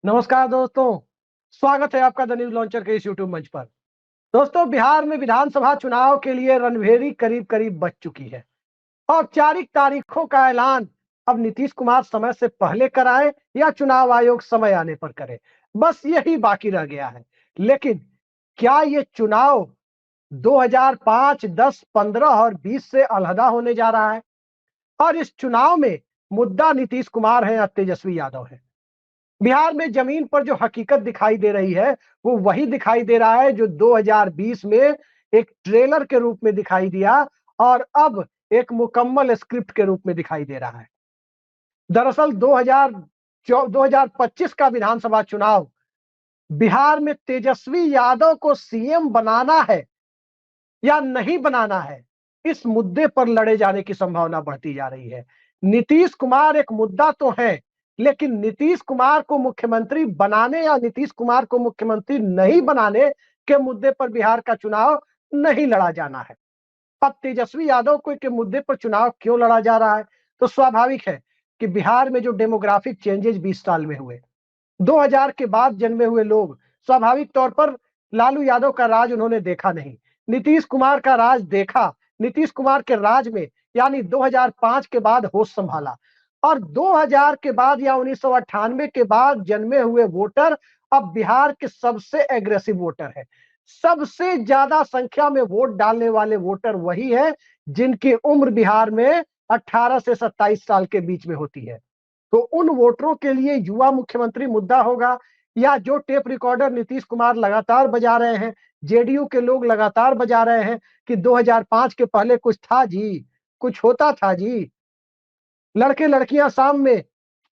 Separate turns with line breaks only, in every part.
नमस्कार दोस्तों, स्वागत है आपका द न्यूज लॉन्चर के इस यूट्यूब मंच पर। दोस्तों, बिहार में विधानसभा चुनाव के लिए रणभेरी करीब करीब बच चुकी है। औपचारिक तारीखों का ऐलान अब नीतीश कुमार समय से पहले कराएं या चुनाव आयोग समय आने पर करे, बस यही बाकी रह गया है। लेकिन क्या ये चुनाव 2005, 10, 15 और 20 से अलहदा होने जा रहा है? और इस चुनाव में मुद्दा नीतीश कुमार है या तेजस्वी यादव है? बिहार में जमीन पर जो हकीकत दिखाई दे रही है वो वही दिखाई दे रहा है जो 2020 में एक ट्रेलर के रूप में दिखाई दिया और अब एक मुकम्मल स्क्रिप्ट के रूप में दिखाई दे रहा है। दरअसल 2025 का विधानसभा चुनाव बिहार में तेजस्वी यादव को सीएम बनाना है या नहीं बनाना है, इस मुद्दे पर लड़े जाने की संभावना बढ़ती जा रही है। नीतीश कुमार एक मुद्दा तो है, लेकिन नीतीश कुमार को मुख्यमंत्री बनाने या नीतीश कुमार को मुख्यमंत्री नहीं बनाने के मुद्दे पर बिहार का चुनाव नहीं लड़ा जाना है। अब तेजस्वी यादव को के मुद्दे पर चुनाव क्यों लड़ा जा रहा है? तो स्वाभाविक है कि बिहार में जो डेमोग्राफिक चेंजेस 20 साल में हुए, 2000 के बाद जन्मे हुए लोग स्वाभाविक तौर पर लालू यादव का राज उन्होंने देखा नहीं, नीतीश कुमार का राज देखा। नीतीश कुमार के राज में यानी 2005 के बाद होश संभाला और 2000 के बाद या 1998 के बाद जन्मे हुए वोटर अब बिहार के सबसे एग्रेसिव वोटर है। सबसे ज्यादा संख्या में वोट डालने वाले वोटर वही है जिनकी उम्र बिहार में 18 से 27 साल के बीच में होती है। तो उन वोटरों के लिए युवा मुख्यमंत्री मुद्दा होगा या जो टेप रिकॉर्डर नीतीश कुमार लगातार बजा रहे हैं, जेडीयू के लोग लगातार बजा रहे हैं कि 2005 के पहले कुछ था जी, कुछ होता था जी, लड़के लड़कियां शाम में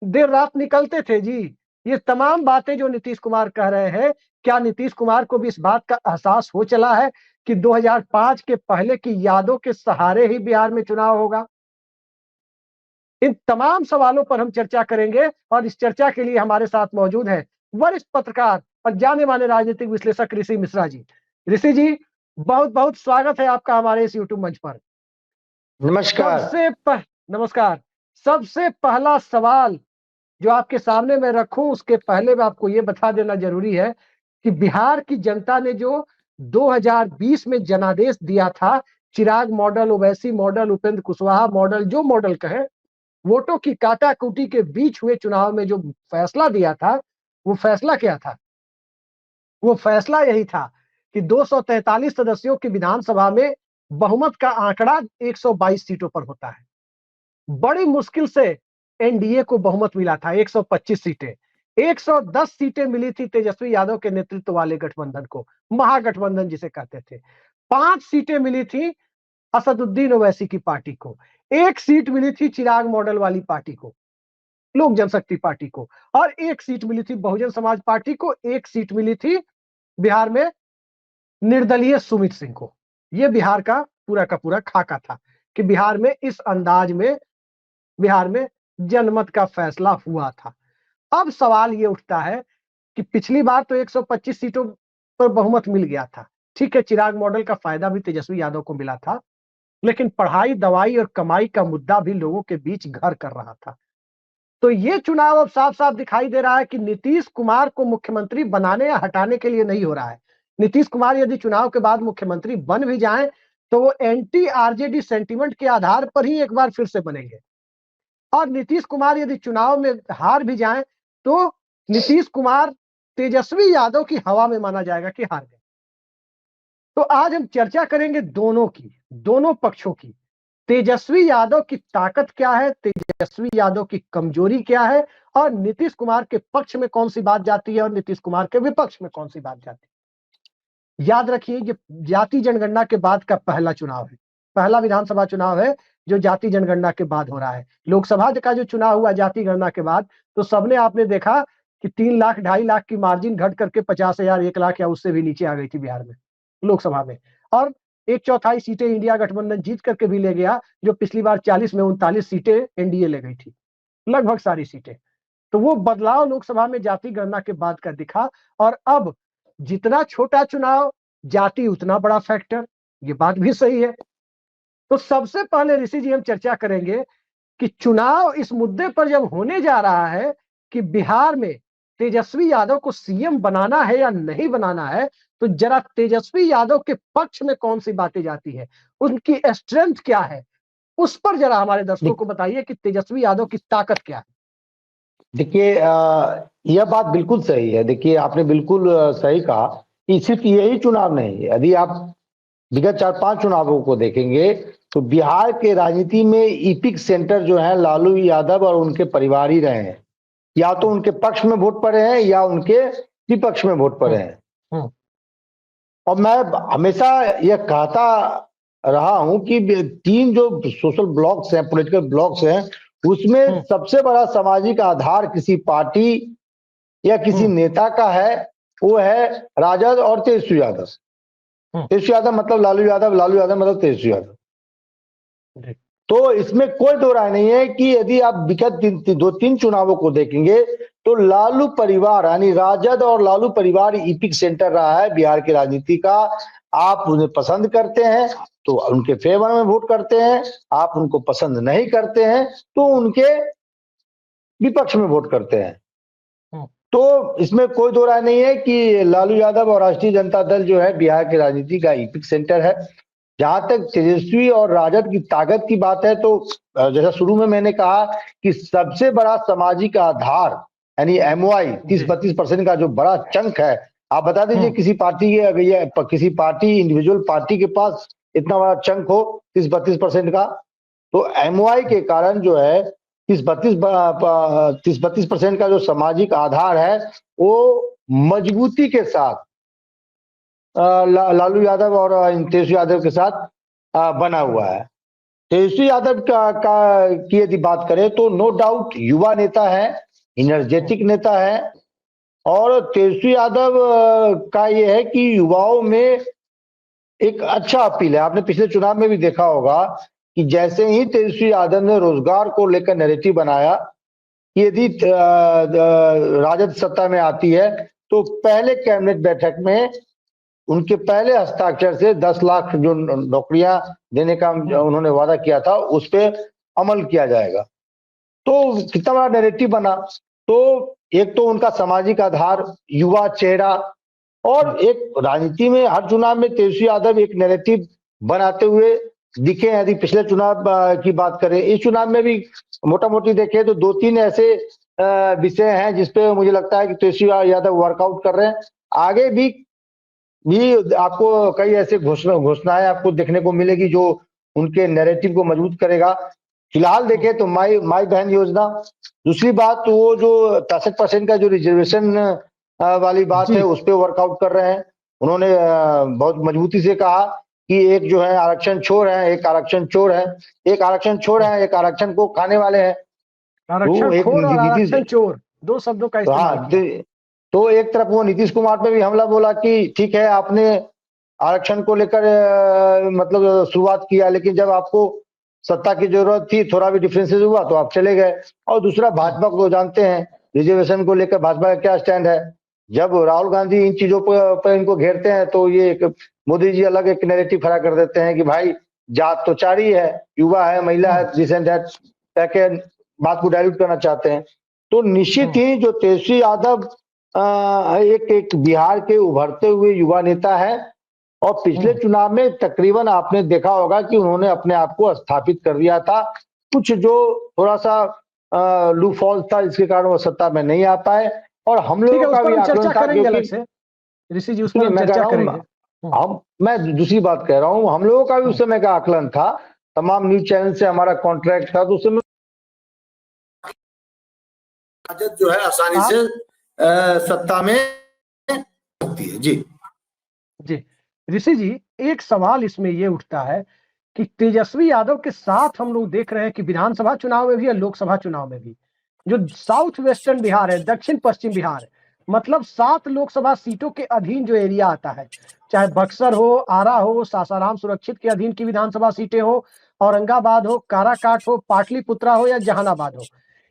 देर रात निकलते थे जी। ये तमाम बातें जो नीतीश कुमार कह रहे हैं, क्या नीतीश कुमार को भी इस बात का एहसास हो चला है कि 2005 के पहले की यादों के सहारे ही बिहार में चुनाव होगा? इन तमाम सवालों पर हम चर्चा करेंगे और इस चर्चा के लिए हमारे साथ मौजूद हैं वरिष्ठ पत्रकार और जाने माने राजनीतिक विश्लेषक ऋषि मिश्रा जी। ऋषि जी, बहुत बहुत स्वागत है आपका हमारे इस यूट्यूब मंच पर।
नमस्कार।
नमस्कार। सबसे पहला सवाल जो आपके सामने मैं रखूं उसके पहले मैं आपको ये बता देना जरूरी है कि बिहार की जनता ने जो 2020 में जनादेश दिया था, Chirag model, Owaisi model, Upendra Kushwaha model, जो मॉडल कहे, वोटों की काटाकुटी के बीच हुए चुनाव में जो फैसला दिया था, वो फैसला क्या था? वो फैसला यही था कि 243 सदस्यों की विधानसभा में बहुमत का आंकड़ा 122 सीटों पर होता है। बड़ी मुश्किल से एनडीए को बहुमत मिला था 125 सीटें। 110 सीटें मिली थी तेजस्वी यादव के नेतृत्व वाले गठबंधन को, महागठबंधन जिसे कहते थे। 5 सीटें मिली थी असदुद्दीन ओवैसी की पार्टी को, 1 सीट मिली थी चिराग मॉडल वाली पार्टी को, लोक जनशक्ति पार्टी को, और 1 सीट मिली थी बहुजन समाज पार्टी को, 1 सीट मिली थी बिहार में निर्दलीय सुमित सिंह को। यह बिहार का पूरा खाका था कि बिहार में इस अंदाज में बिहार में जनमत का फैसला हुआ था। अब सवाल ये उठता है कि पिछली बार तो 125 सीटों पर बहुमत मिल गया था। ठीक है, चिराग मॉडल का फायदा भी तेजस्वी यादव को मिला था, लेकिन पढ़ाई, दवाई और कमाई का मुद्दा भी लोगों के बीच घर कर रहा था। तो ये चुनाव अब साफ साफ दिखाई दे रहा है कि नीतीश कुमार को मुख्यमंत्री बनाने या हटाने के लिए नहीं हो रहा है। नीतीश कुमार यदि चुनाव के बाद मुख्यमंत्री बन भी जाएं तो वो एंटी आरजेडी सेंटीमेंट के आधार पर ही एक बार फिर से बनेंगे। और नीतीश कुमार यदि चुनाव में हार भी जाएं तो नीतीश कुमार तेजस्वी यादव की हवा में माना जाएगा कि हार गए। तो आज हम चर्चा करेंगे दोनों की, दोनों पक्षों की। तेजस्वी यादव की ताकत क्या है, तेजस्वी यादव की कमजोरी क्या है, और नीतीश कुमार के पक्ष में कौन सी बात जाती है और नीतीश कुमार के विपक्ष में कौन सी बात जाती है। याद रखिए, ये जाति जनगणना के बाद का पहला चुनाव है, पहला विधानसभा चुनाव है जो जाति जनगणना के बाद हो रहा है। लोकसभा का जो चुनाव हुआ जाति गणना के बाद, तो सबने आपने देखा कि 3 लाख 2.5 लाख की मार्जिन घट करके 50,000, 1 लाख या उससे भी नीचे आ गई थी बिहार में लोकसभा में। और 1/4 सीटें इंडिया गठबंधन जीत करके भी ले गया, जो पिछली बार 40 में 39 सीटें एनडीए ले गई थी, लगभग सारी सीटें। तो वो बदलाव लोकसभा में जाति गणना के बाद का दिखा। और अब जितना छोटा चुनाव, जाति उतना बड़ा फैक्टर, ये बात भी सही है। तो सबसे पहले ऋषि जी हम चर्चा करेंगे कि चुनाव इस मुद्दे पर जब होने जा रहा है कि बिहार में तेजस्वी यादव को सीएम बनाना है या नहीं बनाना है, तो जरा तेजस्वी यादव के पक्ष में कौन सी बातें जाती है, उनकी स्ट्रेंथ क्या है, उस पर जरा हमारे दर्शकों को बताइए कि तेजस्वी यादव की ताकत क्या है।
देखिए, यह बात बिल्कुल सही है। देखिए, आपने बिल्कुल सही कहा कि सिर्फ यही चुनाव नहीं है। यदि आप विगत 4-5 चुनावों को देखेंगे तो बिहार के राजनीति में इपिक सेंटर जो है लालू यादव और उनके परिवार ही रहे हैं। या तो उनके पक्ष में वोट पड़े हैं या उनके विपक्ष में वोट पड़े हैं। और मैं हमेशा यह कहता रहा हूं कि 3 जो सोशल ब्लॉक्स हैं, पॉलिटिकल ब्लॉक्स हैं, उसमें सबसे बड़ा सामाजिक आधार किसी पार्टी या किसी नेता का है, वो है राजद और तेजस्वी यादव। तेजस्वी यादव मतलब लालू यादव, लालू यादव मतलब तेजस्वी यादव। तो इसमें कोई दो राय नहीं है कि यदि आप विगत 2-3 चुनावों को देखेंगे तो लालू परिवार यानी राजद और लालू परिवार इपिक सेंटर रहा है बिहार की राजनीति का। आप उन्हें पसंद करते हैं तो उनके फेवर में वोट करते हैं, आप उनको पसंद नहीं करते हैं तो उनके विपक्ष में वोट करते हैं। तो इसमें कोई दो राय नहीं है कि लालू यादव और राष्ट्रीय जनता दल जो है बिहार की राजनीति का इपिक सेंटर है। जहां तक तेजस्वी और राजद की ताकत की बात है तो जैसा शुरू में मैंने कहा कि सबसे बड़ा सामाजिक आधार यानी एमओआई 30-32% का जो बड़ा चंक है, आप बता दीजिए किसी पार्टी के किसी पार्टी इंडिविजुअल पार्टी के पास इतना बड़ा चंक हो 30-32% का। तो एमओआई के कारण जो है 30-32% का जो सामाजिक आधार है वो मजबूती के साथ लालू यादव और तेजस्वी यादव के साथ बना हुआ है। तेजस्वी यादव की यदि बात करें तो नो डाउट युवा नेता है, एनर्जेटिक नेता है। और तेजस्वी यादव का यह है कि युवाओं में एक अच्छा अपील है। आपने पिछले चुनाव में भी देखा होगा कि जैसे ही तेजस्वी यादव ने रोजगार को लेकर नैरेटिव बनाया कि यदि राजद सत्ता में आती है तो पहले कैबिनेट बैठक में उनके पहले हस्ताक्षर से 10 लाख जो नौकरियां देने का उन्होंने वादा किया था उस पर अमल किया जाएगा। तो कितना बड़ा नैरेटिव बना। तो एक तो उनका सामाजिक आधार, युवा चेहरा, और एक राजनीति में हर चुनाव में तेजस्वी यादव एक नैरेटिव बनाते हुए दिखे। यदि पिछले चुनाव की बात करें, इस चुनाव में भी मोटा मोटी देखें तो 2-3 ऐसे विषय हैं जिसपे मुझे लगता है कि तेजस्वी यादव वर्कआउट कर रहे हैं। आगे भी आपको कई ऐसे घोषणाएं आपको देखने को मिलेगी जो उनके नैरेटिव को मजबूत करेगा। फिलहाल देखें तो माई बहन योजना। दूसरी बात वो जो 63% का जो रिजर्वेशन वाली बात है उस पर वर्कआउट कर रहे हैं। उन्होंने बहुत मजबूती से कहा कि एक जो है आरक्षण छोर है, एक आरक्षण चोर है, एक आरक्षण छोर है, एक आरक्षण को खाने वाले हैं।
आरक्षण खोर और आरक्षण चोर 2 शब्दों का इस्तेमाल किया।
तो एक तरफ वो नीतीश कुमार पे भी हमला बोला कि ठीक है आपने आरक्षण को लेकर मतलब शुरुआत किया, लेकिन जब आपको सत्ता की जरूरत थी, थोड़ा भी डिफरेंसेस हुआ तो आप चले गए। और दूसरा भाजपा को जानते हैं रिजर्वेशन को लेकर भाजपा का क्या स्टैंड है। जब राहुल गांधी इन चीजों पर इनको घेरते हैं तो ये मोदी जी अलग एक नैरेटिव खड़ा कर देते हैं कि भाई जात तो 4 ही है, युवा है, महिला है, दिस एंड दैट कह के बात को डाइल्यूट करना चाहते हैं। तो निश्चित ही जो तेजस्वी यादव एक बिहार के उभरते हुए युवा नेता है। और पिछले चुनाव में तकरीबन आपने देखा होगा कि उन्होंने अपने आप को स्थापित कर दिया था। कुछ जो थोड़ा सा लू फॉल्स था जिसके कारण वो सत्ता में नहीं आ पाए। और हम लोगों का भी आकलन था क्योंकि
ऋषि जी उस पर चर्चा करेंगे।
मैं दूसरी बात कह रहा हूँ, हम लोगों का भी उस समय का आकलन था, तमाम न्यूज चैनल से हमारा कॉन्ट्रैक्ट था, तो उस समय जो है आसानी से सत्ता में होती है।
जी ऋषि जी, एक सवाल इसमें ये उठता है कि तेजस्वी यादव के साथ हम लोग देख रहे हैं कि विधानसभा चुनाव में भी और लोकसभा चुनाव में भी जो साउथ वेस्टर्न बिहार है, दक्षिण पश्चिम बिहार, मतलब 7 लोकसभा सीटों के अधीन जो एरिया आता है, चाहे बक्सर हो, आरा हो, सासाराम सुरक्षित के अधीन की विधानसभा सीटें हो, औरंगाबाद हो, काराकाट हो, पाटलिपुत्रा हो या जहानाबाद हो,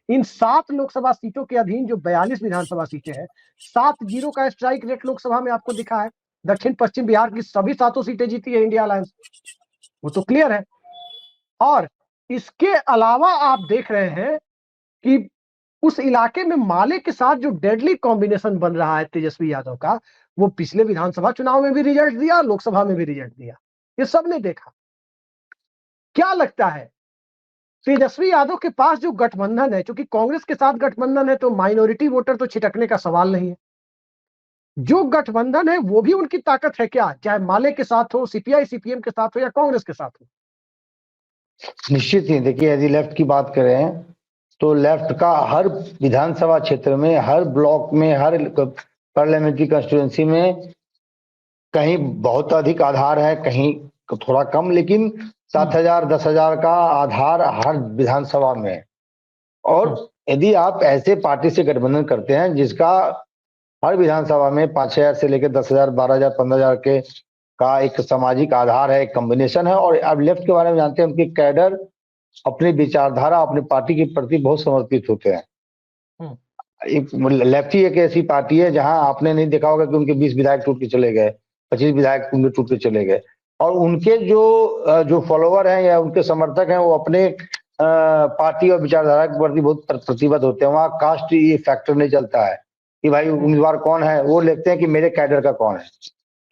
इन 7 लोकसभा सीटों के अधीन जो 42 विधानसभा सीटें हैं, 7-0 का स्ट्राइक रेट लोकसभा में आपको दिखा है। दक्षिण पश्चिम बिहार की सभी 7 सीटें जीती है इंडिया अलायंस, वो तो क्लियर है। और इसके अलावा आप देख रहे हैं कि उस इलाके में माले के साथ जो डेडली कॉम्बिनेशन बन रहा है तेजस्वी यादव का, वो पिछले विधानसभा चुनाव में भी रिजल्ट दिया, लोकसभा में भी रिजल्ट दिया, ये सबने देखा। क्या लगता है तेजस्वी यादव के पास जो गठबंधन है, क्योंकि कांग्रेस के साथ गठबंधन है तो माइनॉरिटी वोटर तो छिटकने का सवाल नहीं है, जो गठबंधन है वो भी उनकी ताकत है क्या, चाहे माले के साथ हो, सीपीआई सीपीएम के साथ हो या कांग्रेस के साथ हो?
निश्चित ही देखिए, यदि लेफ्ट की बात करें तो लेफ्ट का हर विधानसभा क्षेत्र में, हर ब्लॉक में, हर पार्लियामेंट्री कंस्टिट्यूएंसी में कहीं बहुत अधिक आधार है, कहीं थोड़ा कम, लेकिन 7,000 10,000 का आधार हर विधानसभा में है। और यदि आप ऐसे पार्टी से गठबंधन करते हैं जिसका हर विधानसभा में 5,000 से लेकर 10,000 12,000 15,000 के का एक सामाजिक आधार है, एक कॉम्बिनेशन है, और अब लेफ्ट के बारे में जानते हैं, उनके कैडर अपनी विचारधारा, अपनी पार्टी के प्रति बहुत समर्पित होते हैं। एक लेफ्टी एक ऐसी पार्टी है जहां आपने नहीं देखा होगा कि उनके 20 विधायक टूट के चले गए, 25 विधायक उनके टूट के चले गए, और उनके जो फॉलोवर हैं या उनके समर्थक हैं वो अपने पार्टी और विचारधारा के प्रति बहुत प्रतिबद्ध होते हैं। वहां कास्ट ये फैक्टर नहीं चलता है कि भाई उम्मीदवार कौन है, वो लिखते हैं कि मेरे कैडर का कौन है।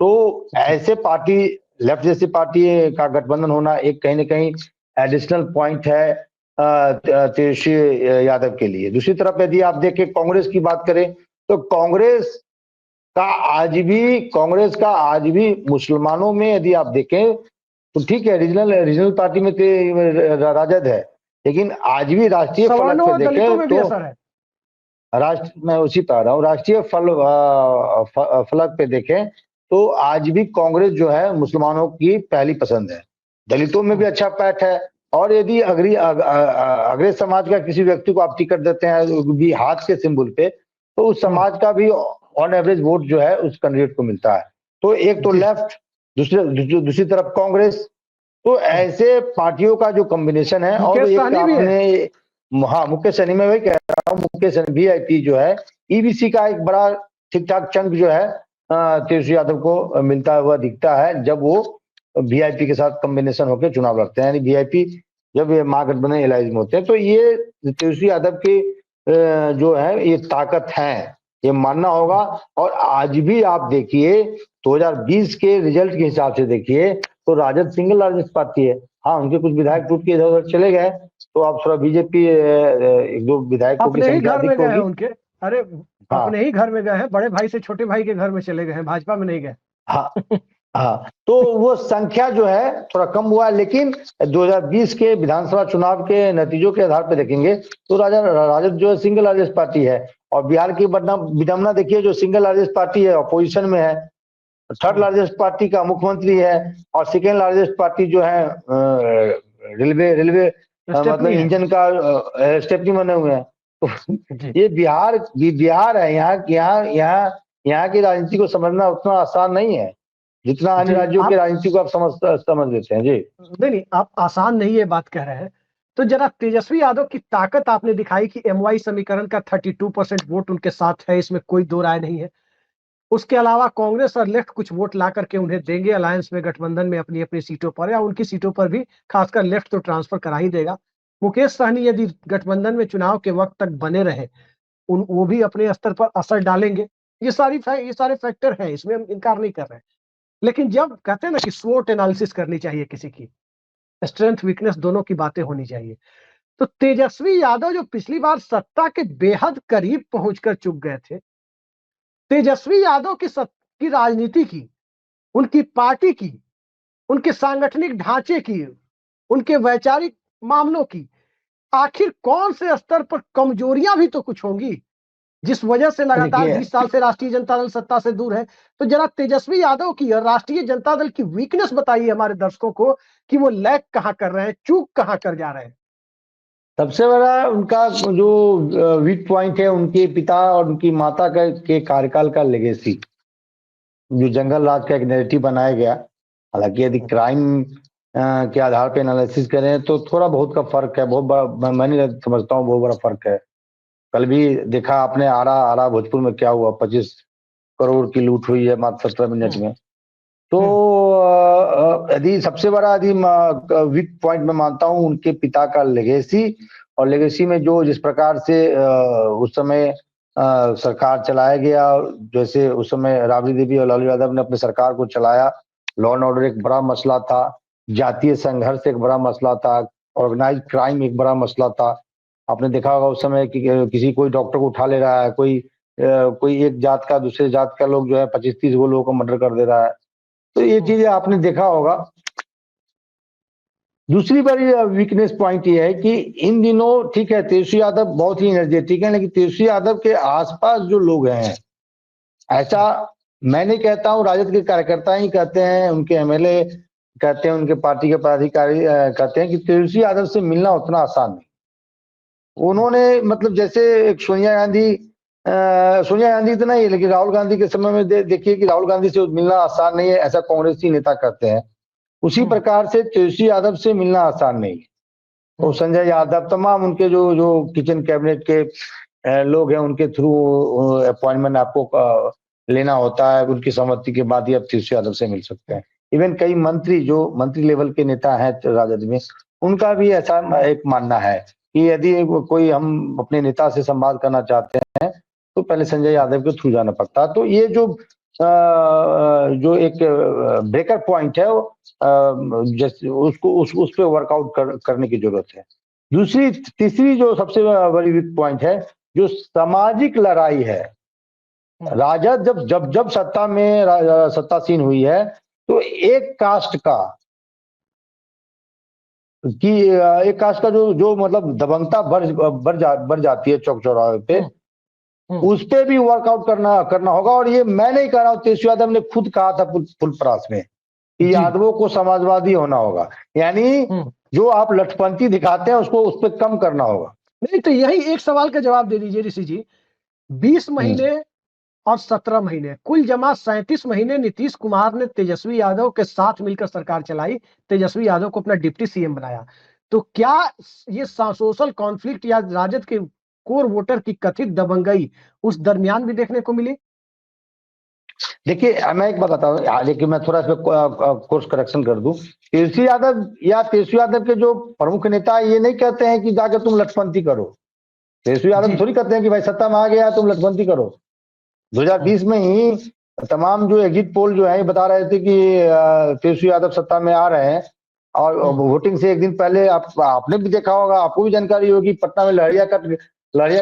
तो ऐसे पार्टी, लेफ्ट जैसी पार्टी का गठबंधन होना एक कहीं ना कहीं एडिशनल पॉइंट है तेजस्वी यादव के लिए। दूसरी तरफ यदि आप देखें कांग्रेस की बात करें तो कांग्रेस का आज भी मुसलमानों में यदि आप देखें तो ठीक है, रीजनल पार्टी में राजद है, लेकिन आज भी राष्ट्रीय फलक पे देखें तो मैं उसी पर आ रहा हूँ, राष्ट्रीय फलक पे देखें तो आज भी कांग्रेस जो है मुसलमानों की पहली पसंद है। दलितों में भी अच्छा पैठ है, और यदि अग्रे समाज का किसी व्यक्ति को आप टिकट देते हैं भी हाथ के सिंबल पे, तो उस समाज का भी ऑन एवरेज वोट जो है उस कैंडिडेट को मिलता है। तो एक तो लेफ्ट, दूसरी तरफ कांग्रेस, तो ऐसे पार्टियों का जो कॉम्बिनेशन है। और एक आपने, हाँ मुकेश सहनी, में वही कह रहा हूँ, मुकेश सहनी वीआईपी जो है, ईबीसी का एक बड़ा ठीक ठाक चंक जो है तेजस्वी यादव को मिलता हुआ दिखता है जब वो वीआईपी के साथ कॉम्बिनेशन होकर चुनाव लड़ते हैं। यानी वीआईपी जब ये महागठबंधन एलाइज में होते हैं, तो ये तेजस्वी यादव की जो है ये ताकत है, ये मानना होगा। और आज भी आप देखिए 2020 के रिजल्ट के हिसाब से देखिए तो राजद सिंगल लार्जेस्ट पार्टी है। हाँ, उनके कुछ विधायक टूट के इधर उधर चले गए, तो आप थोड़ा बीजेपी एक दो विधायकों की संख्या अधिक होगी
उनके। अरे हाँ, अपने ही घर में गए हैं, बड़े भाई से छोटे भाई के घर में चले गए हैं, भाजपा में नहीं गए।
हाँ हाँ, तो वो संख्या जो है थोड़ा कम हुआ है, लेकिन 2020 के विधानसभा चुनाव के नतीजों के आधार पर देखेंगे तो राजद जो है सिंगल लार्जेस्ट पार्टी है। और बिहार की विडम्बना देखिए, जो सिंगल लार्जेस्ट पार्टी है अपोजिशन में है, थर्ड लार्जेस्ट पार्टी का मुख्यमंत्री है, और सेकेंड लार्जेस्ट पार्टी जो है रेलवे मतलब इंजन का स्टेपनी बने हुए हैं। तो ये बिहार है, यहाँ की राजनीति को समझना उतना आसान नहीं है जितना अन्य राज्यों की राजनीति को आप समझ लेते हैं। जी
नहीं, आप आसान नहीं है बात कह रहे हैं। तो जरा तेजस्वी यादव की ताकत आपने दिखाई कि एमवाई समीकरण का 32% वोट उनके साथ है, इसमें कोई दो राय नहीं है। उसके अलावा कांग्रेस और लेफ्ट कुछ वोट ला करके उन्हें देंगे अलायंस में, गठबंधन में अपनी अपनी सीटों पर, या उनकी सीटों पर भी, खासकर लेफ्ट तो ट्रांसफर करा ही देगा। मुकेश सहनी यदि गठबंधन में चुनाव के वक्त तक बने रहे, वो भी अपने स्तर पर असर डालेंगे। ये सारे फैक्टर हैं, इसमें हम इनकार नहीं कर रहे हैं। लेकिन जब कहते हैं ना कि स्वोट एनालिसिस करनी चाहिए, किसी की स्ट्रेंथ वीकनेस दोनों की बातें होनी चाहिए, तो तेजस्वी यादव जो पिछली बार सत्ता के बेहद करीब पहुंचकर चुक गए थे, तेजस्वी यादव की राजनीति की, उनकी पार्टी की, उनके सांगठनिक ढांचे की, उनके वैचारिक मामलों की, आखिर कौन से स्तर पर कमजोरियां भी तो कुछ होंगी जिस वजह से लगातार 20 साल से राष्ट्रीय जनता दल सत्ता से दूर है। तो जरा तेजस्वी यादव की और राष्ट्रीय जनता दल की वीकनेस बताइए हमारे दर्शकों को कि वो लैग कहां कर रहे हैं, चूक कहां कर जा रहे हैं।
सबसे बड़ा उनका जो वीक पॉइंट है, उनके पिता और उनकी माता के कार्यकाल का लेगेसी, जो जंगल राज का एक नैरेटिव बनाया गया। हालांकि यदि क्राइम के आधार पे एनालिसिस करें तो थोड़ा बहुत का फर्क है, बहुत बड़ा मैं नहीं समझता हूँ, बहुत बड़ा फर्क है। कल भी देखा आपने आरा भोजपुर में क्या हुआ, 25 करोड़ की लूट हुई है मात्र 17 मिनट में। तो यदि सबसे बड़ा यदि वीक पॉइंट में मानता हूँ उनके पिता का लेगेसी और लेगेसी में जो जिस प्रकार से उस समय सरकार चलाया गया, जैसे उस समय राबड़ी देवी और लालू यादव ने अपनी सरकार को चलाया, लॉ एंड ऑर्डर एक बड़ा मसला था, जातीय संघर्ष एक बड़ा मसला था, ऑर्गेनाइज क्राइम एक बड़ा मसला था। आपने देखा होगा उस समय कि किसी कोई डॉक्टर को उठा ले रहा है, कोई एक जात का दूसरे जात का लोग जो है 25-30 वो लोगों को मर्डर कर दे रहा है। तो ये चीजें आपने देखा होगा। दूसरी बड़ी वीकनेस पॉइंट ये है कि इन दिनों ठीक है तेजस्वी यादव बहुत ही एनर्जेटिक है, लेकिन तेजस्वी यादव के आसपास जो लोग हैं, ऐसा मैं नहीं कहता हूं, राजद के कार्यकर्ता ही कहते हैं, उनके एमएलए कहते हैं, उनके पार्टी के पदाधिकारी कहते हैं कि तेजस्वी यादव से मिलना उतना आसान नहीं। उन्होंने मतलब जैसे एक सोनिया गांधी तो नहीं, लेकिन राहुल गांधी के समय में देखिए कि राहुल गांधी से मिलना आसान नहीं है, ऐसा कांग्रेसी नेता कहते हैं। उसी प्रकार से तेजस्वी यादव से मिलना आसान नहीं है। तो संजय यादव, तमाम उनके जो जो किचन कैबिनेट के लोग हैं, उनके थ्रू अपॉइंटमेंट आपको लेना होता है, उनकी सहमति के बाद ही आप तेजस्वी यादव से मिल सकते हैं। इवन कई मंत्री जो मंत्री लेवल के नेता हैं राजद में, उनका भी ऐसा एक मानना है कि यदि कोई हम अपने नेता से संवाद करना चाहते हैं तो पहले संजय यादव के थ्रू जाना पड़ता है। तो ये जो एक ब्रेकर पॉइंट है उसको उस पे वर्कआउट करने की जरूरत है। तीसरी जो सबसे बड़ी वीक पॉइंट है, जो सामाजिक लड़ाई है। राजद जब सत्तासीन हुई है तो एक कास्ट का जो मतलब दबंगता बढ़ जाती है चौक चौराहे पे, उस पे भी वर्कआउट करना होगा। और ये मैं नहीं कह रहा हूं, तेजस्वी यादव ने खुद कहा था फुलपरास में कि यादवों को समाजवादी होना होगा, यानी जो आप लठपंथी दिखाते हैं उसको उस पर कम करना होगा।
नहीं तो यही एक सवाल का जवाब दे दीजिए ऋषि जी। 20 महीने और 17 महीने कुल जमा 37 महीने नीतीश कुमार ने तेजस्वी यादव के साथ मिलकर सरकार चलाई, तेजस्वी यादव को अपना डिप्टी सीएम बनाया। तो क्या ये सोशल कॉन्फ्लिक्ट या राजद के कोर वोटर की कथित दबंगई उस दरमियान भी देखने को मिली?
देखिए मैं एक बात बताता हूँ, लेकिन मैं थोड़ा इसमें कोर्स करेक्शन कर दूं। तेजस्वी यादव के जो प्रमुख नेता ये नहीं कहते हैं कि जाकर तुम लठपंथी करो। तेजस्वी यादव थोड़ी कहते हैं कि भाई सत्ता में आ गया तुम लठपंथी करो। 2020 में ही तमाम जो एग्जिट पोल जो है बता रहे थे कि तेजस्वी यादव सत्ता में आ रहे हैं। और वोटिंग से एक दिन पहले आपने भी देखा होगा, आपको भी जानकारी होगी, पटना में लहरिया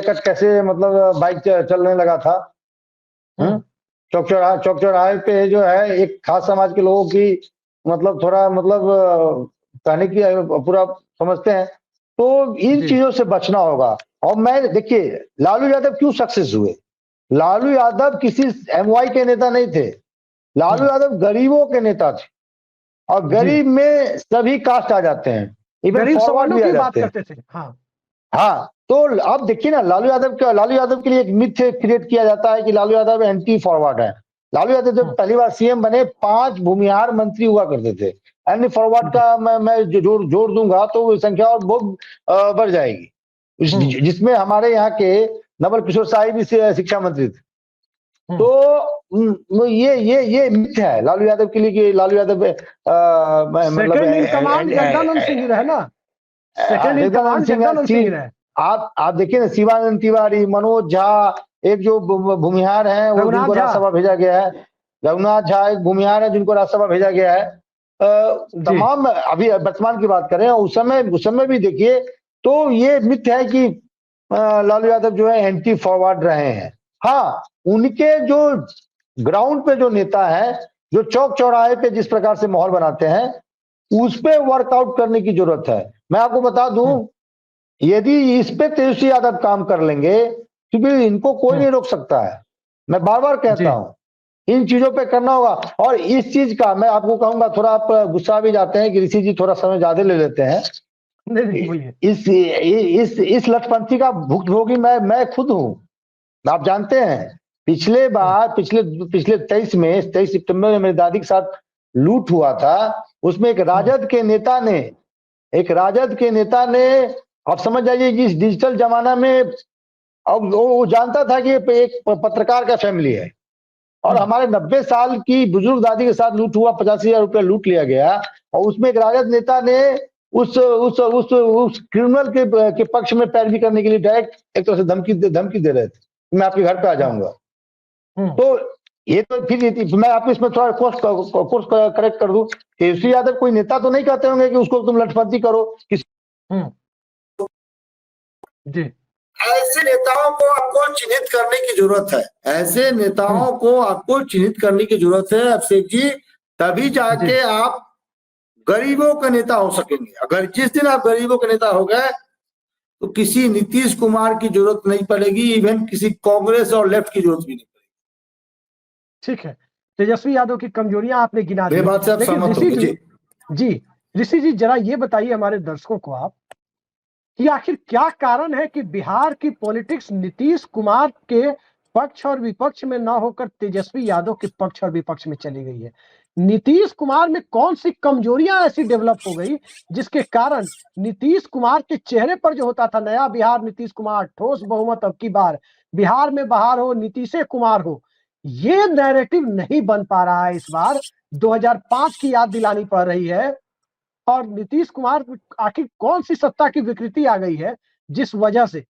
कट कैसे मतलब बाइक चलने लगा था। चौक चौराहे पे जो है एक खास समाज के लोगों की मतलब थोड़ा मतलब कहने की पूरा समझते हैं। तो इन चीजों से बचना होगा। और मैं देखिए लालू यादव क्यों सक्सेस हुए, लालू यादव किसी एमवाई के नेता नहीं थे, लालू यादव गरीबों के नेता थे। और गरीब में सभी कास्ट आ जाते हैं, इवन फॉरवर्ड भी आ जाते हैं। हाँ तो अब देखिए ना, लालू यादव के लिए एक मिथ क्रिएट किया जाता है कि लालू यादव एंटी फॉरवर्ड है। लालू यादव जब पहली बार सीएम बने 5 भूमिहार मंत्री हुआ करते थे। एंटी फॉरवर्ड का मैं जोड़ दूंगा तो संख्या और बहुत बढ़ जाएगी, जिसमें हमारे यहाँ के नवल किशोर साहिब भी शिक्षा मंत्री थे। तो ये मिथ है लालू यादव के लिए कि लालू यादव मतलब आप देखिए ना, शिवानंद तिवारी, मनोज झा, एक जो भूमिहार है वो जिनको राज्यसभा भेजा गया है, रघुनाथ झा एक भूमिहार है जिनको राज्यसभा भेजा गया है। तमाम अभी वर्तमान की बात करें, उस समय भी देखिए तो ये मिथ है कि लालू यादव जो है एंटी फॉरवर्ड रहे हैं। हाँ, उनके जो ग्राउंड पे जो नेता है, जो चौक चौराहे पे जिस प्रकार से माहौल बनाते हैं, उस पे वर्कआउट करने की जरूरत है। मैं आपको बता दूं, यदि इस पे तेजस्वी यादव काम कर लेंगे, क्योंकि इनको कोई नहीं रोक सकता है। मैं बार बार कहता हूं, इन चीजों पे करना होगा। और इस चीज का मैं आपको कहूंगा, थोड़ा आप गुस्सा भी जाते हैं कि ऋषि जी थोड़ा समय ज्यादा ले लेते हैं। इस लठपंथी का भुक्तभोगी मैं खुद हूं। आप जानते हैं पिछले 23 सितंबर में मेरी दादी के साथ लूट हुआ था। उसमें एक राजद के नेता ने आप समझ जाइए कि इस डिजिटल जमाना में अब वो जानता था कि एक पत्रकार का फैमिली है और हमारे 90 साल की बुजुर्ग दादी के साथ लूट हुआ, 85,000 रुपया लूट लिया गया। और उसमें एक राजद नेता ने उस क्रिमिनल के पक्ष में पैरवी करने के लिए डायरेक्ट एक तरह से धमकी दे रहे थे, मैं आपके घर पे आ जाऊंगा। तो ये तो फिर मैं आपको इसमें थोड़ा कोर्स करेक्ट कर दूं, तेजस्वी यादव कोई नेता तो नहीं कहते होंगे कि उसको तुम लठपति करो किसी।
जी,
ऐसे नेताओं को आपको चिन्हित करने की जरूरत है, ऐसे नेताओं को आपको चिन्हित करने की जरूरत है अभिषेक जी, तभी जाके आप गरीबों का नेता हो सकेंगे। अगर जिस दिन आप गरीबों के नेता हो गए तो किसी नीतीश कुमार की जरूरत नहीं पड़ेगी, इवन किसी कांग्रेस और लेफ्ट की जरूरत भी नहीं पड़ेगी।
ठीक है, तेजस्वी यादव की कमजोरियां आपने गिना दी,
बात से आप सहमत होंगे
जी ऋषि जी, जरा ये बताइए हमारे दर्शकों को आप कि आखिर क्या कारण है कि बिहार की पॉलिटिक्स नीतीश कुमार के पक्ष और विपक्ष में ना होकर तेजस्वी यादव के पक्ष और विपक्ष में चली गई है। नीतीश कुमार में कौन सी कमजोरियां ऐसी डेवलप हो गई जिसके कारण नीतीश कुमार के चेहरे पर जो होता था नया बिहार नीतीश कुमार, ठोस बहुमत अब की बार, बिहार में बहार हो, नीतीश कुमार हो, ये नैरेटिव नहीं बन पा रहा है। इस बार 2005 की याद दिलानी पड़ रही है और नीतीश कुमार आखिर कौन सी सत्ता की विकृति आ गई है जिस वजह से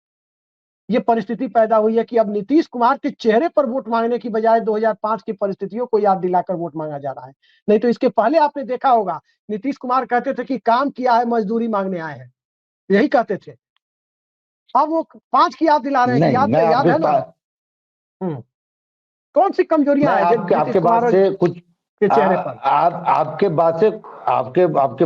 ये परिस्थिति पैदा हुई है कि अब नीतीश कुमार के चेहरे पर वोट मांगने की बजाय 2005 की परिस्थितियों को याद दिलाकर वोट मांगा जा रहा है। नहीं तो इसके पहले आपने देखा होगा नीतीश कुमार कहते थे कि काम किया है, मजदूरी मांगने आए हैं, यही कहते थे। अब वो 5 की याद दिला रहे हैं कि याद है ना। कौन सी कमजोरियां हैं
आपके बात से कुछ
के चेहरे पर?
आपके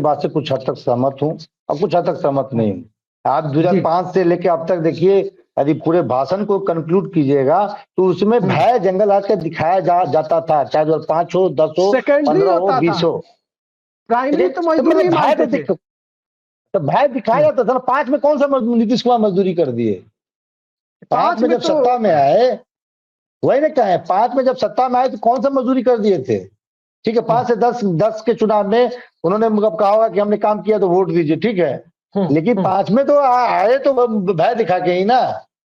बात से कुछ हद तक सहमत हूँ और कुछ हद तक सहमत नहीं हूँ। आप 2005 से लेके अब तक देखिए, यदि पूरे भाषण को कंक्लूड कीजिएगा तो उसमें भय जंगल राज का दिखाया जाता था, चाहे 2005 हो, 10 हो, 15 हो, 20 हो।
प्राइमरी तो मजदूरी मांगते थे,
तो भय दिखाया जाता था। 5 में कौन सा नीतीश कुमार मजदूरी कर दिए? 5 में जब सत्ता में आए, वही ना कहे, 5 में जब सत्ता में आए तो कौन सा मजदूरी कर दिए थे? ठीक है, 5 से 10 के चुनाव में उन्होंने कहा होगा कि हमने काम किया तो वोट दीजिए, ठीक है, लेकिन 5 में तो आए तो भय दिखा के ही ना।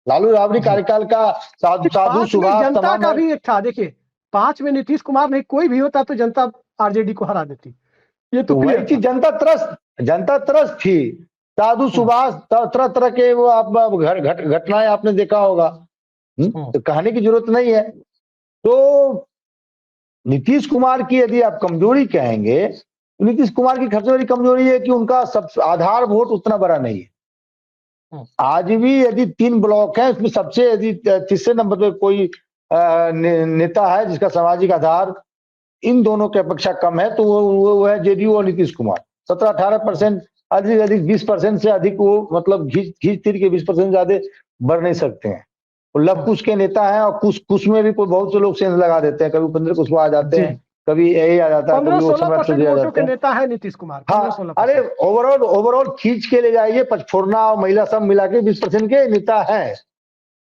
लालू राबड़ी कार्यकाल का साधु सुभाष
जनता का भी एक था। देखिए 5 में नीतीश कुमार नहीं कोई भी होता तो जनता आरजेडी को हरा देती, ये तो
वही थी। जनता त्रस्त थी। साधु सुभाष तरह तरह के वो आप घटनाएं आपने देखा होगा, तो कहने की जरूरत नहीं है। तो नीतीश कुमार की यदि आप कमजोरी कहेंगे, तो नीतीश कुमार की सबसे बड़ी कमजोरी है कि उनका सब आधार वोट उतना बड़ा नहीं है। आज भी यदि 3 ब्लॉक है, उसमें सबसे यदि तीसरे नंबर पे कोई नेता है जिसका सामाजिक आधार इन दोनों की अपेक्षा कम है तो वो है जेडीयू और नीतीश कुमार। 17-18% अधिक 20% से अधिक वो मतलब घींच तीर के 20% ज्यादा बढ़ नहीं सकते हैं। लव कुश के नेता है और कुश में भी कोई बहुत से लोग सेंस लगा देते हैं, कभी उपेंद्र कुशवाहा आ जाते हैं, कभी यही आ जाता है, कभी वो सम्राट चौधरी आ जाते हैं।
नेता है नीतीश कुमार।
हाँ, अरे ओवरऑल खींच के ले जाइए, पचफोरना और महिला सब मिला के 20% के नेता है।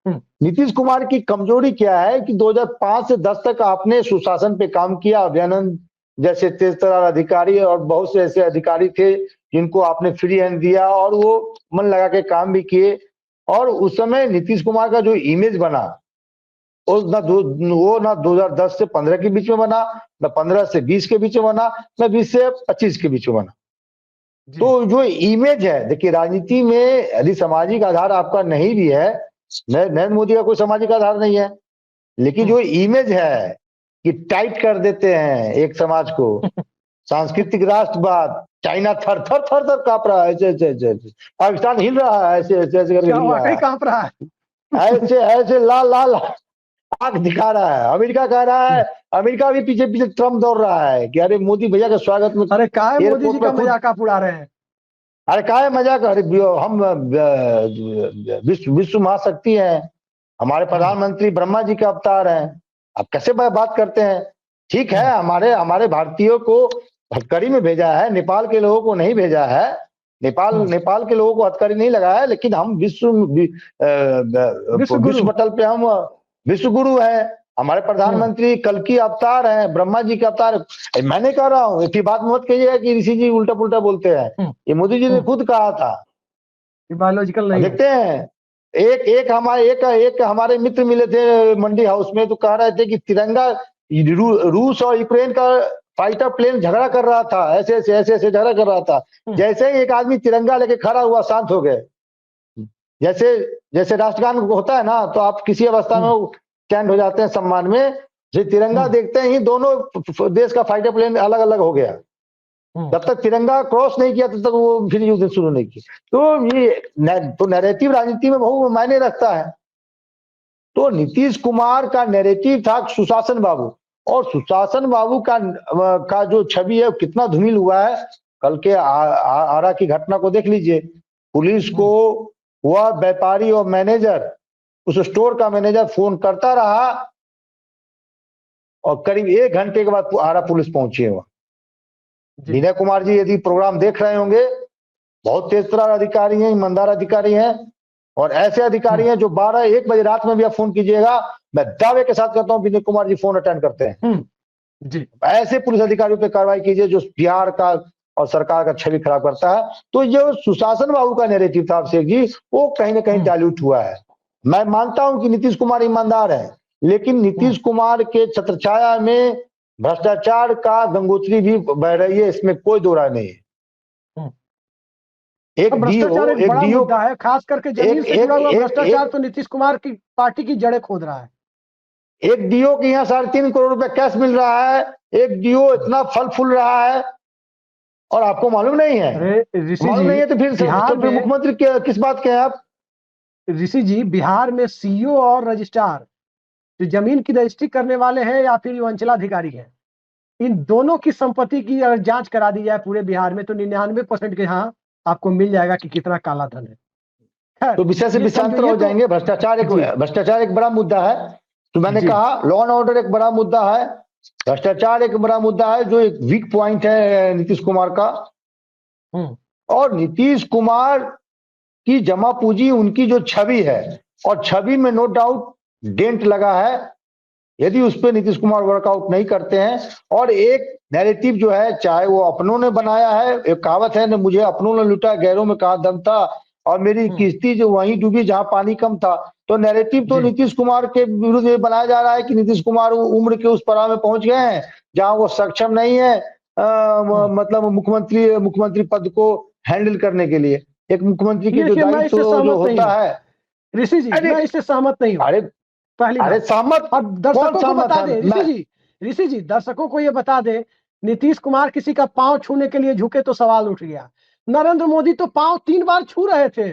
नीतीश कुमार की कमजोरी क्या है कि 2005 से 10 तक आपने सुशासन पे काम किया। अभयानंद जैसे तेज तर्रार अधिकारी और बहुत से ऐसे अधिकारी थे जिनको आपने फ्री हैंड दिया और वो मन लगा के काम भी किए। और उस समय नीतीश कुमार का जो इमेज बना वो ना 2010 से 15 के बीच में बना, ना 15 से 20 के बीच में बना, ना 20 से 25 के बीच में बना। तो जो इमेज है, देखिए राजनीति में यदि सामाजिक आधार आपका नहीं भी है, नरेंद्र मोदी का कोई सामाजिक आधार नहीं है, लेकिन जो इमेज है कि टाइट कर देते हैं एक समाज को, सांस्कृतिक राष्ट्रवाद, चाइना थर थर थर थर कांप रहा है, ऐसे पाकिस्तान हिल रहा है, ऐसे ऐसे करके हिल रहा है,
कांप रहा है,
ऐसे ऐसे लाल लाल आंख दिखा रहा है। अमेरिका कह रहा है, अमेरिका भी पीछे पीछे ट्रम्प दौड़ रहा है कि अरे मोदी भैया का स्वागत में।
अरे क्या है मोदी जी का मजाक आप उड़ा रहे हैं?
अरे क्या है मजाक? अरे हम विश्व महाशक्ति हैं, हमारे प्रधानमंत्री ब्रह्मा जी के अवतार हैं, आप कैसे बात करते हैं? ठीक है, हमारे भारतीयों को हथकड़ी में भेजा है, नेपाल के लोगों को नहीं भेजा है, नेपाल के लोगों को हथकड़ी नहीं लगाया है, लेकिन हम विश्व पटल पे हम विश्व गुरु है। हमारे प्रधानमंत्री कल की अवतार हैं, ब्रह्मा जी के अवतार। मैंने कह रहा हूँ, एक बात मत कहिएगा कि ऋषि जी उल्टा पुल्टा बोलते हैं, ये मोदी जी ने खुद कहा था।
बायोलॉजिकल नहीं
देखते हैं, एक हमारे मित्र मिले थे मंडी हाउस में, तो कह रहे थे कि तिरंगा रूस और यूक्रेन का फाइटर प्लेन झगड़ा कर रहा था, ऐसे ऐसे ऐसे ऐसे झगड़ा कर रहा था। जैसे ही एक आदमी तिरंगा लेके खड़ा हुआ, शांत हो गए। जैसे जैसे राष्ट्रगान होता है ना, तो आप किसी अवस्था में स्टैंड हो जाते हैं सम्मान में। जो तिरंगा देखते ही दोनों देश का फाइटर प्लेन अलग अलग हो गया। जब तक तिरंगा क्रॉस नहीं किया तब तक वो फिर युद्ध शुरू नहीं किया। तो ये तो नैरेटिव राजनीति में बहुत मायने रखता है। तो नीतीश कुमार का नैरेटिव था सुशासन बाबू, और सुशासन बाबू का जो छवि है कितना धूमिल हुआ है। कल के आरा की घटना को देख लीजिए। पुलिस को वह व्यापारी और मैनेजर, उस स्टोर का मैनेजर फोन करता रहा, और करीब 1 घंटे के बाद आरा पुलिस पहुंची है वहां। विनय कुमार जी यदि प्रोग्राम देख रहे होंगे, बहुत तेज तर्रार अधिकारी हैं, ईमानदार अधिकारी हैं, और ऐसे अधिकारी हैं जो 12-1 बजे रात में भी आप फोन कीजिएगा, मैं दावे के साथ कहता हूं विनय कुमार जी फोन अटेंड करते हैं।
जी।
ऐसे पुलिस अधिकारियों पे कार्रवाई कीजिए जो बिहार का और सरकार का छवि खराब करता है। तो जो सुशासन बाबू का नैरेटिव था अभिषेक जी, वो कहीं ना कहीं डाइल्यूट हुआ है। मैं मानता हूं कि नीतीश कुमार ईमानदार है, लेकिन नीतीश कुमार के छत्रछाया में भ्रष्टाचार का गंगोत्री भी बह रही है, इसमें कोई दो राय नहीं है। एक
भ्रष्टाचार एक बड़ा
डीओ
मुद्दा है, खास करके जमीन से जुड़ा हुआ भ्रष्टाचार तो नीतीश कुमार की पार्टी की जड़ें खोद रहा है।
एक डीओ के यहाँ 3.5 करोड़ रुपए कैश मिल रहा है, एक डीओ इतना फल फूल रहा है, और आपको मालूम नहीं है। मालूम नहीं है तो फिर मुख्यमंत्री किस बात के हैं आप?
ऋषि जी, बिहार में सीईओ और रजिस्ट्रार जो जमीन की रजिस्ट्री करने वाले हैं या फिर अंचलाधिकारी हैं, इन दोनों की संपत्ति की अगर जांच करा दी जाए पूरे बिहार में, तो 99% के यहाँ आपको मिल जाएगा कि कितना काला धन है।
तो विषय से विषयांतर हो जाएंगे। भ्रष्टाचार एक बड़ा मुद्दा है। तो मैंने कहा लॉ एंड ऑर्डर एक बड़ा मुद्दा है, भ्रष्टाचार एक बड़ा मुद्दा है, जो एक वीक पॉइंट है नीतीश कुमार का। और नीतीश कुमार की जमा पूंजी, उनकी जो छवि है, और छवि में नो डाउट डेंट लगा है। यदि उस पर नीतीश कुमार वर्कआउट नहीं करते हैं, और एक नैरेटिव जो है, चाहे वो अपनों ने बनाया है, एक कहावत है ना, मुझे अपनों ने लूटा गैरों में कहाँ दम था, और मेरी किश्ती जो वहीं डूबी जहां पानी कम था। तो नैरेटिव तो नीतीश कुमार के विरुद्ध ये बनाया जा रहा है कि नीतीश कुमार उम्र के उस पड़ाव में पहुंच गए हैं जहां वो सक्षम नहीं है मतलब मुख्यमंत्री पद को हैंडल करने के लिए। एक मुख्यमंत्री की जो दायित्व जो होता है।
ऋषि जी, मैं इससे सहमत नहीं हूँ।
अरे सहमत,
और दर्शकों को बता दे ऋषि जी, दर्शकों को ये बता दे, नीतीश कुमार किसी का पांव छूने के लिए झुके तो सवाल उठ गया। नरेंद्र मोदी तो पांव 3 बार छू रहे थे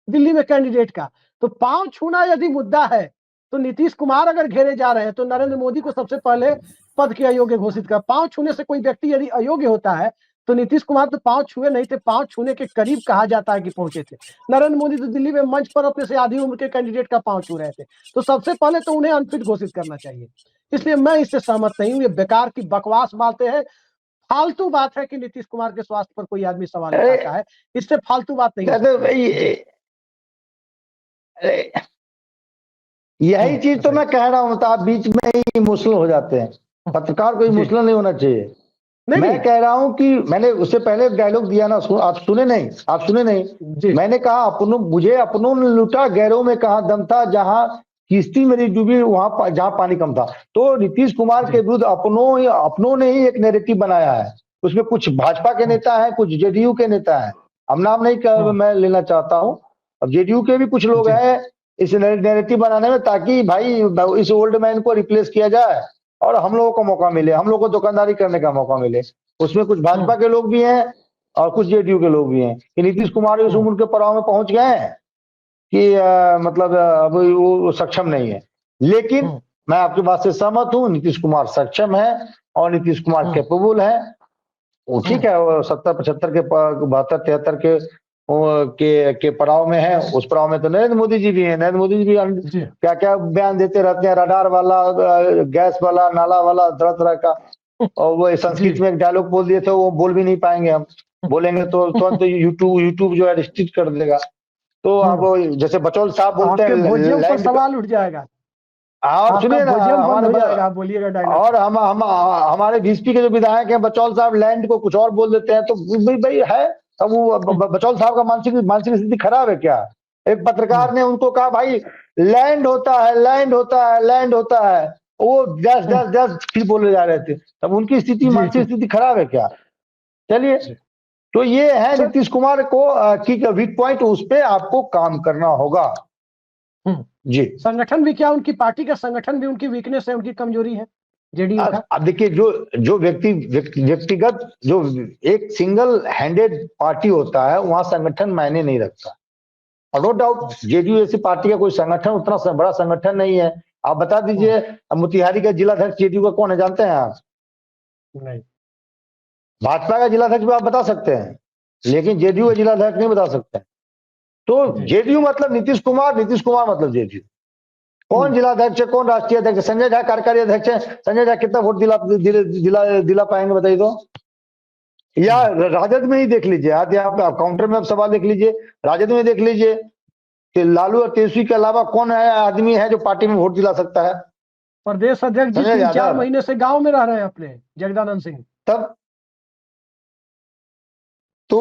दिल्ली में कैंडिडेट का। तो पांव छूना यदि मुद्दा है, तो नीतीश कुमार अगर घेरे जा रहे हैं तो नरेंद्र मोदी को सबसे पहले पद के अयोग्य घोषित कर। पांव छूने से कोई व्यक्ति यदि अयोग्य होता है तो नीतीश कुमार तो पांव छुए नहीं थे, पांव छूने के करीब कहा जाता है कि पहुंचे थे। नरेंद्र मोदी तो दिल्ली में मंच पर अपने से आधी उम्र के कैंडिडेट का पांव छू रहे थे। तो सबसे पहले तो उन्हें अनफिट घोषित करना चाहिए। इसलिए मैं इससे सहमत नहीं हूं। ये बेकार की बकवास बातें हैं, फालतू बात है कि नीतीश कुमार के स्वास्थ्य पर कोई आदमी सवाल उठाता है। इससे फालतू बात नहीं।
यही चीज तो मैं कह रहा हूं, तो आप बीच में ही इमोशनल हो जाते हैं। पत्रकार को इमोशनल नहीं होना चाहिए। मैं कह रहा हूं कि मैंने उससे पहले डायलॉग दिया ना, आप सुने नहीं। मैंने कहा मुझे अपनों ने लूटा गैरों में कहा दम था, जहां किश्ती मेरी डूबी वहां जहां पानी कम था। तो नीतीश कुमार के विरुद्ध अपनों ने ही एक नैरेटिव बनाया है। उसमें कुछ भाजपा के नेता है, कुछ जेडीयू के नेता है। हम नाम नहीं मैं लेना चाहता हूँ। अब जेडीयू के भी कुछ लोग हैं इस नैरेटिव बनाने में, ताकि भाई इस ओल्ड मैन को रिप्लेस किया जाए और हम लोगों को मौका मिले, हम लोगों को दुकानदारी करने का मौका मिले। उसमें कुछ भाजपा के लोग भी हैं और कुछ जेडीयू के लोग भी हैं कि नीतीश कुमार उस उम्र के पड़ाव में पहुंच गए हैं कि मतलब अब वो सक्षम नहीं है। लेकिन मैं आपकी बात से सहमत हूं, नीतीश कुमार सक्षम है और नीतीश कुमार कैपेबल है। वो ठीक है, 70-75 के 72-73 के पड़ाव में है। उस पड़ाव में तो नरेंद्र मोदी जी भी हैं। नरेंद्र मोदी जी भी क्या क्या बयान देते रहते हैं, रडार वाला, गैस वाला, नाला वाला, तरह तरह का। और वो संस्कृत में एक डायलॉग बोल दिए थे, वो बोल भी नहीं पाएंगे। हम बोलेंगे तो तुरंत यूट्यूब जो है रिस्ट्रिक्ट कर देगा। तो अब जैसे बचौल साहब बोलते हैं,
सवाल उठ जाएगा।
और सुनिए ना, और हमारे बीएसपी के जो विधायक हैं बचौल साहब, लैंड को कुछ और बोल देते हैं। तो भाई है, अब वो बचौल साहब का मानसिक स्थिति खराब है क्या? एक पत्रकार ने उनको कहा भाई लैंड होता है, लैंड होता है, लैंड होता है, वो 10 फिर बोले जा रहे थे, तब उनकी स्थिति, मानसिक स्थिति खराब है क्या? चलिए, तो ये है नीतीश कुमार को की वीक पॉइंट, उस पे आपको काम करना होगा जी।
संगठन भी क्या, उनकी पार्टी का संगठन भी उनकी वीकनेस है, उनकी कमजोरी है जेडीयू का।
अब देखिए, जो व्यक्तिगत जो एक सिंगल हैंडेड पार्टी होता है, वहां संगठन मायने नहीं रखता। और नो डाउट जेडीयू ऐसी पार्टी का कोई संगठन, उतना बड़ा संगठन नहीं है। आप बता दीजिए, मोतिहारी का जिलाध्यक्ष जेडीयू का कौन है, जानते हैं आप?
नहीं।
भाजपा का जिलाध्यक्ष भी आप बता सकते हैं, लेकिन जेडीयू का जिलाध्यक्ष नहीं बता सकते। तो जेडीयू मतलब नीतीश कुमार, नीतीश कुमार मतलब जेडीयू। कौन जिलाध्यक्ष है, कौन राष्ट्रीय अध्यक्ष है? संजय झा कार्यकारी अध्यक्ष है। संजय झा कितना वोट दिला पाएंगे बताइए तो? या राजद में ही देख लीजिए, आज आप काउंटर में आप सवाल देख लीजिए, राजद में देख लीजिए कि लालू और तेजस्वी के अलावा कौन है आदमी है जो पार्टी में वोट दिला सकता है?
प्रदेश अध्यक्ष जी 3-4 महीने से गांव में रह रहे हैं अपने, जगदानंद सिंह।
तब तो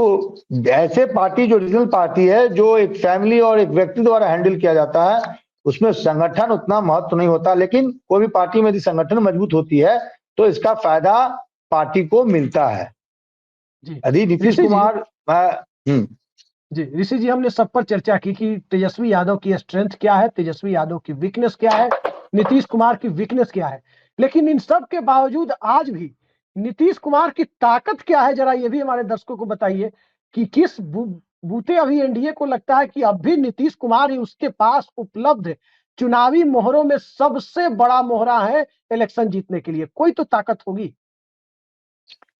ऐसे पार्टी जो रीजनल पार्टी है, जो एक फैमिली और एक व्यक्ति द्वारा हैंडल किया जाता है, उसमें संगठन उतना महत्व नहीं होता। लेकिन कोई भी पार्टी में यदि संगठन मजबूत होती है तो इसका फायदा पार्टी को मिलता है। यदि नीतीश कुमार
जी ऋषि जी, हमने सब पर चर्चा की कि तेजस्वी यादव की स्ट्रेंथ क्या है, तेजस्वी यादव की वीकनेस क्या है, नीतीश कुमार की वीकनेस क्या है। लेकिन इन सब के बावजूद आज भी नीतीश कुमार की ताकत क्या है, जरा ये भी हमारे दर्शकों को बताइए कि किस बूते अभी एनडीए को लगता है कि अब भी नीतीश कुमार ही उसके पास उपलब्ध चुनावी मोहरों में सबसे बड़ा मोहरा है इलेक्शन जीतने के लिए। कोई तो ताकत होगी।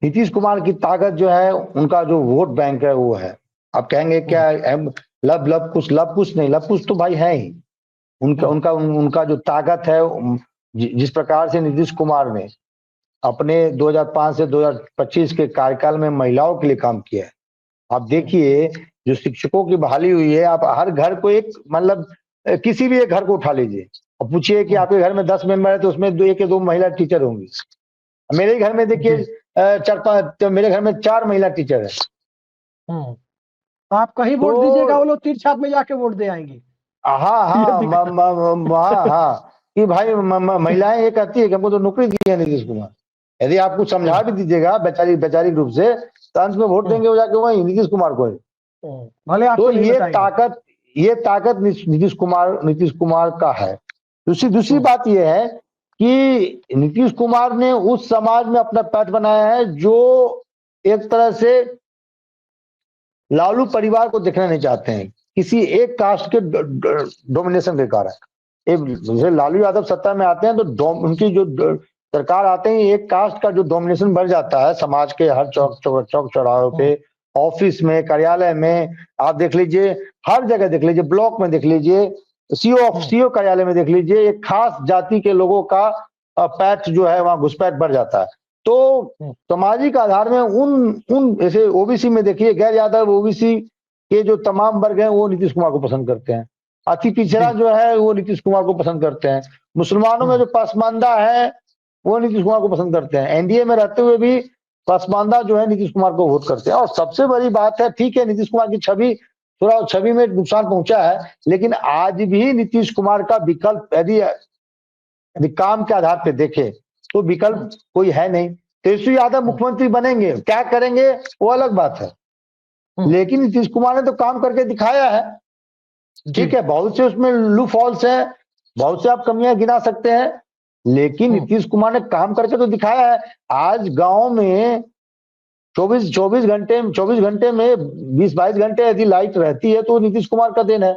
नीतीश कुमार की ताकत जो है, उनका जो वोट बैंक है वो है। आप कहेंगे क्या लव कुछ नहीं, लव कुछ तो भाई है ही। उनका जो ताकत है, जिस प्रकार से नीतीश कुमार ने अपने 2005 से 2025 के कार्यकाल में महिलाओं के लिए काम किया है। आप देखिए, जो शिक्षकों की बहाली हुई है, आप हर घर को एक मतलब किसी भी एक घर को उठा लीजिए और पूछिए कि आपके घर में 10 मेंबर है तो उसमें 1 या 2 महिला टीचर होंगी। मेरे घर में देखिए 4-5, मेरे घर में 4 महिला टीचर है।
आप कहीं वोट दीजिएगा, वो लोग तीर छाप में जाके वोट दे आएंगी।
हाँ, कि भाई महिलाएं ये कहती है कि हमको तो नौकरी दी है नीतीश कुमार। यदि आप कुछ समझा भी दीजिएगा वैचारिक रूप से, तो अंत में वोट देंगे वो जाके वही नीतीश कुमार को।
भले
तो ये ताकत नीतीश कुमार का है। दूसरी बात ये है कि नीतीश कुमार ने उस समाज में अपना पैठ बनाया है जो एक तरह से लालू परिवार को देखना नहीं चाहते हैं, किसी एक कास्ट के डोमिनेशन के कारण। लालू यादव सत्ता में आते हैं तो उनकी जो सरकार आते ही एक कास्ट का जो डोमिनेशन बढ़ जाता है समाज के हर चौक चौराहों पे, ऑफिस में, कार्यालय में। आप देख लीजिए, हर जगह देख लीजिए, ब्लॉक में देख लीजिए, सीओ कार्यालय में देख लीजिए, एक खास जाति के लोगों का पैठ जो है वहां घुसपैठ बढ़ जाता है। तो सामाजिक आधार में उन जैसे ओबीसी में देखिए, गैर यादव ओबीसी के जो तमाम वर्ग हैं वो नीतीश कुमार को पसंद करते हैं। अति पिछड़ा जो है वो नीतीश कुमार को पसंद करते हैं। मुसलमानों में जो पसमानदा है वो नीतीश कुमार को पसंद करते हैं। एनडीए में रहते हुए भी पसमानदा जो है नीतीश कुमार को वोट करते हैं। और सबसे बड़ी बात है, ठीक है नीतीश कुमार की छवि में नुकसान पहुंचा है, लेकिन आज भी नीतीश कुमार का विकल्प यदि काम के आधार पर देखे तो विकल्प कोई है नहीं। तेजस्वी यादव मुख्यमंत्री बनेंगे, क्या करेंगे वो अलग बात है, लेकिन नीतीश कुमार ने तो काम करके दिखाया है। ठीक है, बहुत से उसमें लूप होल्स हैं, बहुत से आप कमियां गिना सकते हैं, लेकिन नीतीश कुमार ने काम करके तो दिखाया है। आज गांव में 24 घंटे में 20-22 घंटे यदि लाइट रहती है तो नीतीश कुमार का देन है।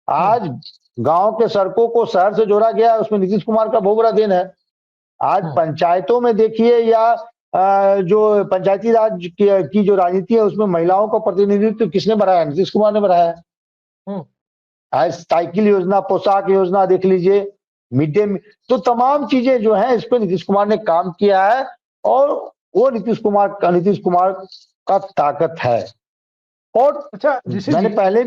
आज गांव के सड़कों को शहर से जोड़ा गया, उसमें नीतीश कुमार का बहुत बड़ा देन है। आज पंचायतों में देखिए, या जो पंचायती राज की जो राजनीति है उसमें महिलाओं का प्रतिनिधित्व किसने बढ़ाया? नीतीश कुमार ने बढ़ाया है। आज साइकिल योजना, पोशाक योजना देख लीजिए, मिड डे मील, तो तमाम चीजें जो है इस पर नीतीश कुमार ने काम किया है और वो नीतीश कुमार का ताकत है। और
अच्छा,
मैंने पहले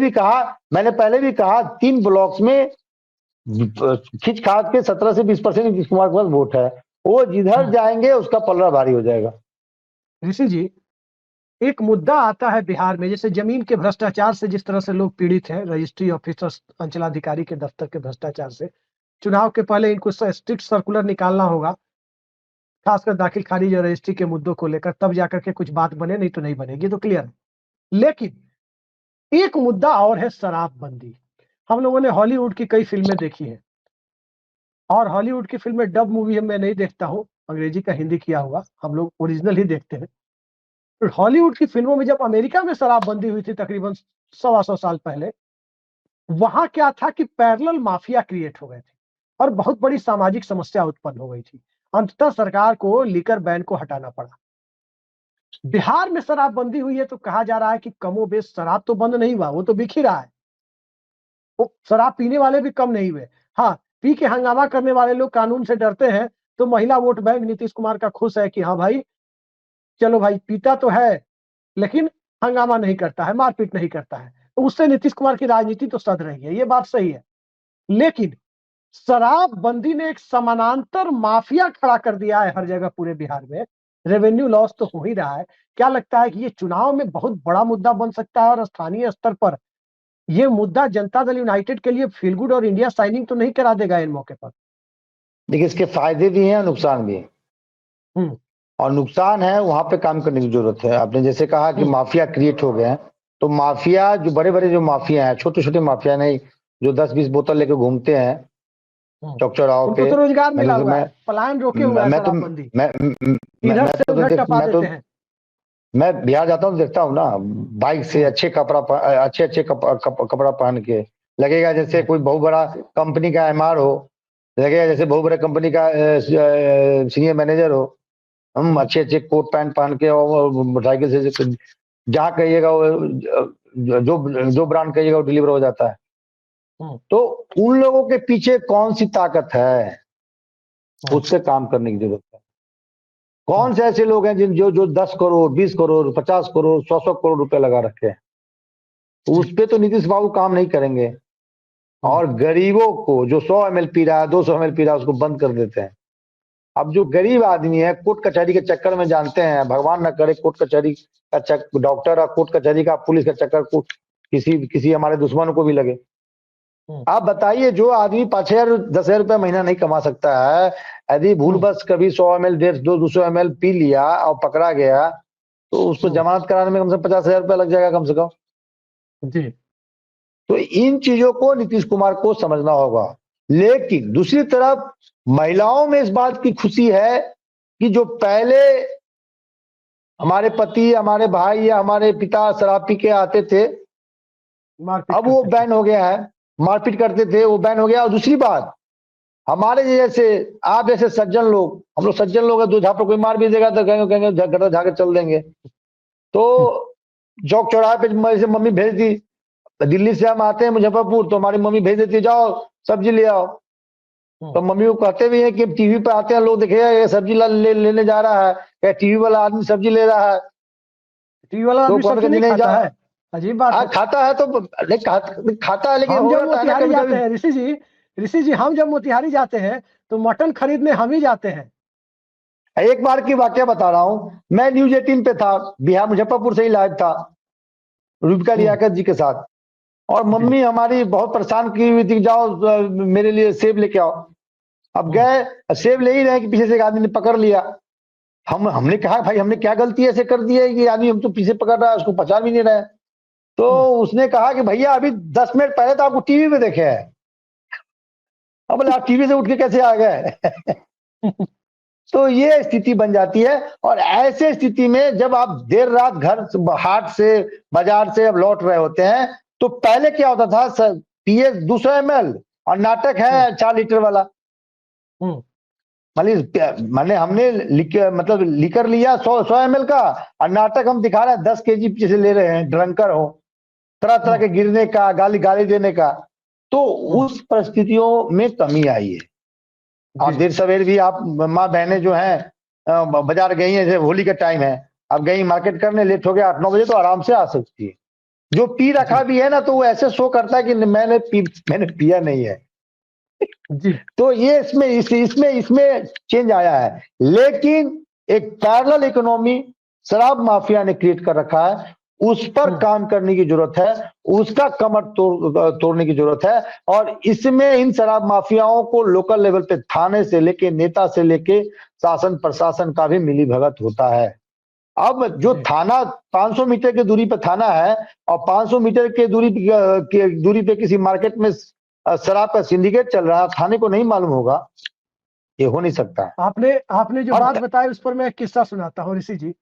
भी कहा 3 ब्लॉक्स में खिंच खाच के 17 से 20% नीतीश कुमार के पास वोट है। वो जिधर जाएंगे उसका पलड़ा भारी हो जाएगा।
ऋषि जी, एक मुद्दा आता है बिहार में, जैसे जमीन के भ्रष्टाचार से जिस तरह से लोग पीड़ित हैं, रजिस्ट्री ऑफिसर, अंचलाधिकारी के दफ्तर के भ्रष्टाचार से, चुनाव के पहले इनको स्ट्रिक्ट सर्कुलर निकालना होगा, खासकर दाखिल खारिज और रजिस्ट्री के मुद्दों को लेकर, तब जाकर के कुछ बात बने, नहीं तो नहीं बनेगी, तो क्लियर है। लेकिन एक मुद्दा और है शराबबंदी। हम लोगों ने हॉलीवुड की कई फिल्में देखी हैं और हॉलीवुड की फिल्में डब मूवी मैं नहीं देखता हूं, अंग्रेजी का हिंदी किया हुआ, हम लोग ओरिजिनल ही देखते हैं। तो हॉलीवुड की फिल्मों में जब अमेरिका में शराबबंदी हुई थी तकरीबन 100 साल पहले, वहां क्या था कि पैरेलल माफिया क्रिएट हो गए थे और बहुत बड़ी सामाजिक समस्या उत्पन्न हो गई थी। अंततः सरकार को लिकर बैन को हटाना पड़ा। बिहार में शराबबंदी हुई है तो कहा जा रहा है कि कमोबेश शराब तो बंद नहीं हुआ, वो तो बिक ही रहा है। वो शराब पीने वाले भी कम नहीं हुए। हाँ, पी के हंगामा करने वाले लोग कानून से डरते हैं, तो महिला वोट बैंक नीतीश कुमार का खुश है कि हाँ भाई, चलो भाई, पीता तो है लेकिन हंगामा नहीं करता है, मारपीट नहीं करता है, तो उससे नीतीश कुमार की राजनीति तो सध रही है, ये बात सही है। लेकिन शराबबंदी ने एक समानांतर माफिया खड़ा कर दिया है हर जगह पूरे बिहार में। रेवेन्यू लॉस तो हो ही रहा है। क्या लगता है कि ये चुनाव में बहुत बड़ा मुद्दा बन सकता है और स्थानीय स्तर पर ये मुद्दा जनता दल यूनाइटेड के लिए फील गुड और इंडिया साइनिंग तो नहीं करा देगा इन मौके पर?
देखिए, इसके फायदे भी हैं और नुकसान भी हैं। और नुकसान है, वहां पे काम करने की जरूरत है। आपने जैसे कहा कि माफिया क्रिएट हो गए हैं, तो माफिया जो बड़े बड़े जो माफिया हैं, छोटे छोटे माफिया नहीं, जो 10-20 बोतल लेके घूमते हैं चौक चौराहों पे,
तो रोजगार मिला हुआ है, पलायन रोके हुआ है शराबबंदी। इधर से उधर टपा देते हैं।
मैं बिहार जाता हूँ, देखता हूँ ना, बाइक से अच्छे अच्छे कपड़ा पहन के, लगेगा जैसे कोई बहुत बड़ा कंपनी का एमआर हो, लगेगा जैसे बहुत बड़े कंपनी का सीनियर मैनेजर हो। हम अच्छे अच्छे कोट पैंट पहन के और मोटरसाइकिल से जहाँ कहिएगा जो ब्रांड कहिएगा वो डिलीवर हो जाता है। तो उन लोगों के पीछे कौन सी ताकत है, उससे काम करने की जरूरत है। कौन से ऐसे लोग हैं जो 10 करोड़ 20 करोड़ 50 करोड़ 100 करोड़ रुपए लगा रखे हैं, उस पे तो नीतीश बाबू काम नहीं करेंगे। और गरीबों को जो 100 ml पी रहा है, 200 ml पी रहा है, उसको बंद कर देते हैं। अब जो गरीब आदमी है, कोर्ट कचहरी के चक्कर में, जानते हैं, भगवान न करे कोर्ट कचहरी का डॉक्टर और कोर्ट कचहरी का पुलिस का चक्कर किसी हमारे दुश्मनों को भी लगे। आप बताइए, जो आदमी 5,000 10,000 रुपया महीना नहीं कमा सकता है, यदि भूल बस कभी 100 ml 150 200 ml पी लिया और पकड़ा गया, तो उसको जमानत कराने में कम से कम 50,000 रुपया लग जाएगा कम से कम जी। तो इन चीजों को नीतीश कुमार को समझना होगा। लेकिन दूसरी तरफ महिलाओं में इस बात की खुशी है कि जो पहले हमारे पति, हमारे भाई या हमारे पिता शराब पी के आते थे, अब वो बैन हो गया है। मारपीट करते थे, वो बैन हो गया। और दूसरी बात, हमारे जैसे आप जैसे सज्जन लोग, हम लोग सज्जन लोग हैं, दो झापड़ कोई मार भी देगा तो कहेंगे गटर झाके चल देंगे। तो चौक चौराहे पे जैसे मम्मी भेज दी, दिल्ली से हम आते हैं मुजफ्फरपुर, तो हमारी मम्मी भेज देती, जाओ सब्जी ले आओ। तो मम्मी को कहते भी है कि टीवी पे आते हैं लोग, देखेगा ये सब्जी लेने जा रहा है, क्या टीवी वाला आदमी सब्जी ले रहा है?
टीवी वाला आदमी सब्जी नहीं खाता है, अजीब बात है।
खाता है तो खाता है, लेकिन
हम जब मोतिहारी जाते हैं ऋषि जी, हम जब मोतिहारी जाते हैं तो मटन खरीदने हम ही जाते हैं।
एक बार की वाकया बता रहा हूँ, मैं न्यूज 18 पे था, बिहार मुजफ्फरपुर से ही लाइव था, रूबिका लियाकत जी के साथ। और मम्मी हमारी बहुत परेशान की हुई थी, जाओ मेरे लिए सेब लेके आओ। अब गए, सेब ले ही रहे कि पीछे से एक आदमी ने पकड़ लिया। हमने कहा भाई हमने क्या गलती ऐसे कर दी है कि आदमी हम तो पीछे पकड़ रहा है, उसको पहचान भी नहीं रहे। तो उसने कहा कि भैया अभी 10 मिनट पहले तो आपको टीवी में देखे हैं। अब बोले आप टीवी से उठ के कैसे आ गए? तो ये स्थिति बन जाती है। और ऐसे स्थिति में जब आप देर रात घर हाट से बाजार से अब लौट रहे होते हैं, तो पहले क्या होता था, पिए 200 ml और नाटक है 4 लीटर वाला। माने हमने मतलब लीकर लिया 100 ml का, और नाटक हम दिखा रहे हैं 10 kg पीछे से ले रहे हैं, ड्रंकर हो, तरह तरह के गिरने का, गाली देने का। तो उस परिस्थितियों में कमी आई है। और देर सवेर भी आप माँ बहनें जो हैं बाजार गई हैं, जैसे होली का टाइम है, अब गई मार्केट करने, लेट हो गया 8-9 बजे, तो आराम से आ सकती है। जो पी रखा भी है ना, तो वो ऐसे शो करता है कि मैंने पिया नहीं है जी। तो ये इसमें चेंज आया है। लेकिन एक पैरेलल इकोनॉमी शराब माफिया ने क्रिएट कर रखा है, उस पर काम करने की जरूरत है, उसका कमर तोड़ने की जरूरत है। और इसमें इन शराब माफियाओं को लोकल लेवल पे थाने से लेके नेता से लेके शासन प्रशासन का भी मिलीभगत होता है। अब जो थाना 500 मीटर की दूरी पे थाना है और 500 मीटर के दूरी पे किसी मार्केट में शराब का सिंडिकेट चल रहा है, थाने को नहीं मालूम होगा, ये हो नहीं सकता।
आपने जो बात बताई उस पर मैं एक किस्सा सुनाता हूँ ऋषि जी।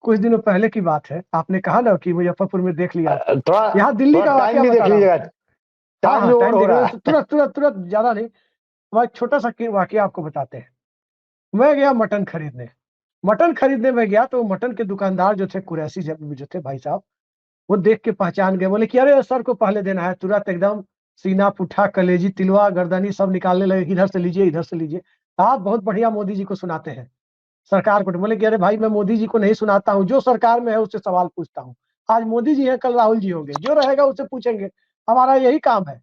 कुछ दिनों पहले की बात है, आपने कहा ना कि मुजफ्फरपुर में देख लिया, यहाँ दिल्ली का वाकया बता रहा हूँ। टाइम देख रहे तुरंत तुरंत तुरंत, ज्यादा नहीं, वह एक छोटा सा वाकया आपको बताते हैं। मैं गया मटन खरीदने में गया, तो मटन के दुकानदार जो थे, कुरैशी जो थे भाई साहब, वो देख के पहचान गए, बोले कि अरे सर को पहले देना है। तुरंत एकदम सीना पुठा, कलेजी, तिलवा, गर्दनी सब निकालने लगे, इधर से लीजिए। आप बहुत बढ़िया मोदी जी को सुनाते हैं, सरकार को। बोले कि अरे भाई, मैं मोदी जी को नहीं सुनाता हूँ, जो सरकार में है उससे सवाल पूछता हूँ। आज मोदी जी हैं, कल राहुल जी होंगे, जो रहेगा उससे पूछेंगे, हमारा यही काम है।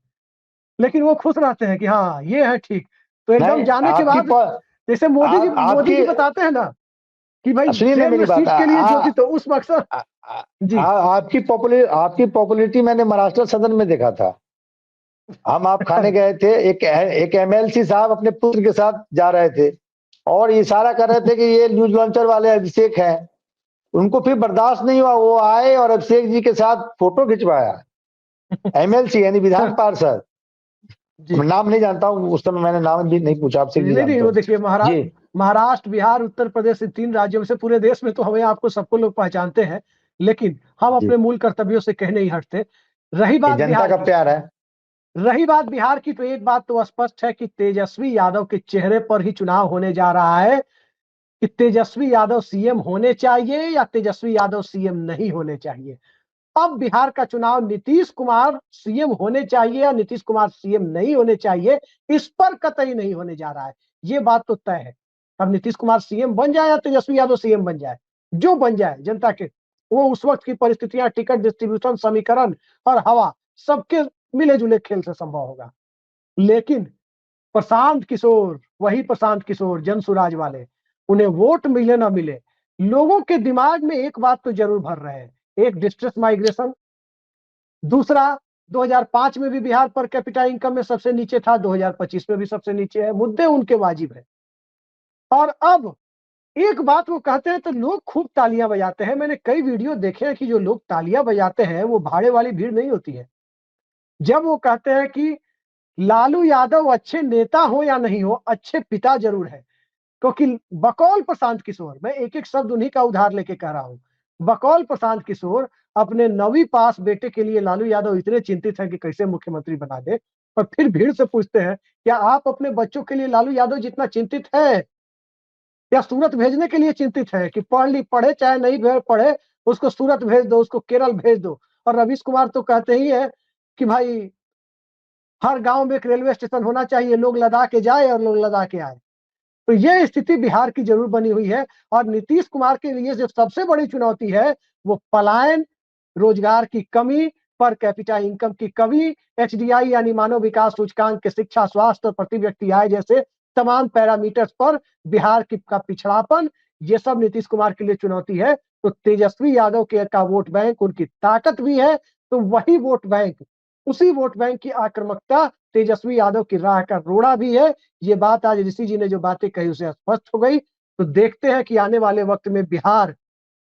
लेकिन वो खुश रहते हैं कि हाँ ये है ठीक। तो एकदम जाने के बाद जैसे मोदी जी बताते हैं ना कि भाई ट्रेन में सीट के लिए जो थी, तो उस मकसद जी
आपकी पॉपुलैरिटी मैंने महाराष्ट्र सदन में देखा था। आप खाने गए थे, एक एमएलसी साहब अपने पुत्र के साथ जा रहे थे और इशारा कर रहे थे कि ये न्यूज लॉन्चर वाले अभिषेक हैं। उनको फिर बर्दाश्त नहीं हुआ, वो आए और अभिषेक जी के साथ फोटो खिंचवाया। एमएलसी यानी विधान पार्षद, नाम नहीं जानता हूँ, उस समय मैंने नाम भी नहीं पूछा आपसे।
नहीं, वो देखिए, महाराष्ट्र, बिहार, उत्तर प्रदेश, 3 राज्यों में से पूरे देश में तो हमें आपको सबको लोग पहचानते हैं, लेकिन हम अपने मूल कर्तव्यों से कहीं नहीं हटते। रही बात
जनता का प्यार है,
रही बात बिहार की, तो एक बात तो स्पष्ट है कि तेजस्वी यादव के चेहरे पर ही चुनाव होने जा रहा है कि तेजस्वी यादव सीएम होने चाहिए या तेजस्वी यादव सीएम नहीं होने चाहिए। अब बिहार का चुनाव नीतीश कुमार सीएम होने चाहिए या नीतीश कुमार सीएम नहीं होने चाहिए, इस पर कतई नहीं होने जा रहा है। ये बात तो तय है। अब नीतीश कुमार सीएम बन जाए या तेजस्वी यादव सीएम बन जाए, जो बन जाए जनता के, वो उस वक्त की परिस्थितियां, टिकट डिस्ट्रीब्यूशन, समीकरण और हवा सबके मिले जुले खेल से संभव होगा। लेकिन प्रशांत किशोर, वही प्रशांत किशोर जनसुराज वाले, उन्हें वोट मिले ना मिले, लोगों के दिमाग में एक बात तो जरूर भर रहे हैं, एक डिस्ट्रेस माइग्रेशन, दूसरा 2005 में भी बिहार पर कैपिटा इनकम में सबसे नीचे था, 2025 में भी सबसे नीचे है। मुद्दे उनके वाजिब है। और अब एक बात वो कहते हैं तो लोग खूब तालियां बजाते हैं। मैंने कई वीडियो देखे हैं कि जो लोग तालियां बजाते हैं वो भाड़े वाली भीड़ नहीं होती है। जब वो कहते हैं कि लालू यादव अच्छे नेता हो या नहीं हो, अच्छे पिता जरूर है। क्योंकि बकौल प्रशांत किशोर, मैं एक एक शब्द उन्हीं का उधार लेके कह रहा हूं, बकौल प्रशांत किशोर अपने 9वीं पास बेटे के लिए लालू यादव इतने चिंतित हैं कि कैसे मुख्यमंत्री बना दे, और फिर भीड़ से पूछते हैं क्या आप अपने बच्चों के लिए लालू यादव जितना चिंतित है, या सूरत भेजने के लिए चिंतित है कि पढ़े चाहे नहीं पढ़े, उसको सूरत भेज दो, उसको केरल भेज दो। और रवीश कुमार तो कहते ही है कि भाई हर गांव में एक रेलवे स्टेशन होना चाहिए, लोग लद्दाख के जाए और लोग लद्दाख के आए। तो ये स्थिति बिहार की जरूर बनी हुई है। और नीतीश कुमार के लिए जो सबसे बड़ी चुनौती है वो पलायन, रोजगार की कमी, पर कैपिटा इनकम की कमी, एचडीआई यानी मानव विकास सूचकांक के शिक्षा, स्वास्थ्य और प्रति व्यक्ति आय जैसे तमाम पैरामीटर्स पर बिहार का पिछड़ापन, ये सब नीतीश कुमार के लिए चुनौती है। तो तेजस्वी यादव के का वोट बैंक उनकी ताकत भी है, तो वही वोट बैंक, उसी वोट बैंक की आक्रामकता तेजस्वी यादव की राह का रोड़ा भी है। ये बात आज ऋषि जी ने जो बातें कही उसे स्पष्ट हो गई। तो देखते हैं कि आने वाले वक्त में बिहार,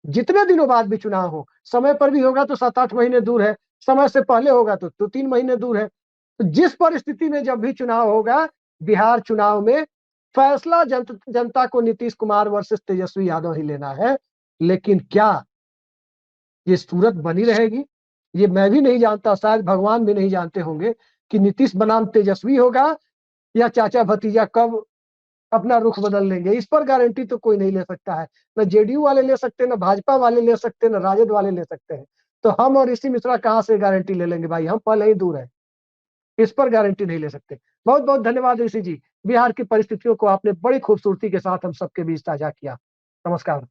जितने दिनों बाद भी चुनाव हो, समय पर भी होगा तो 7-8 महीने दूर है, समय से पहले होगा तो 3 महीने दूर है। तो जिस परिस्थिति में जब भी चुनाव होगा, बिहार चुनाव में फैसला जनता को नीतीश कुमार वर्सेस तेजस्वी यादव ही लेना है। लेकिन क्या ये सूरत बनी रहेगी, ये मैं भी नहीं जानता, शायद भगवान भी नहीं जानते होंगे कि नीतीश बनाम तेजस्वी होगा या चाचा भतीजा कब अपना रुख बदल लेंगे। इस पर गारंटी तो कोई नहीं ले सकता है, न जेडीयू वाले ले सकते, न भाजपा वाले ले सकते, न राजद वाले ले सकते हैं। तो हम और ऋषि मिश्रा कहां से गारंटी ले लेंगे भाई, हम पहले ही दूर है, इस पर गारंटी नहीं ले सकते। बहुत बहुत धन्यवाद ऋषि जी, बिहार की परिस्थितियों को आपने बड़ी खूबसूरती के साथ हम सबके बीच साझा किया। नमस्कार।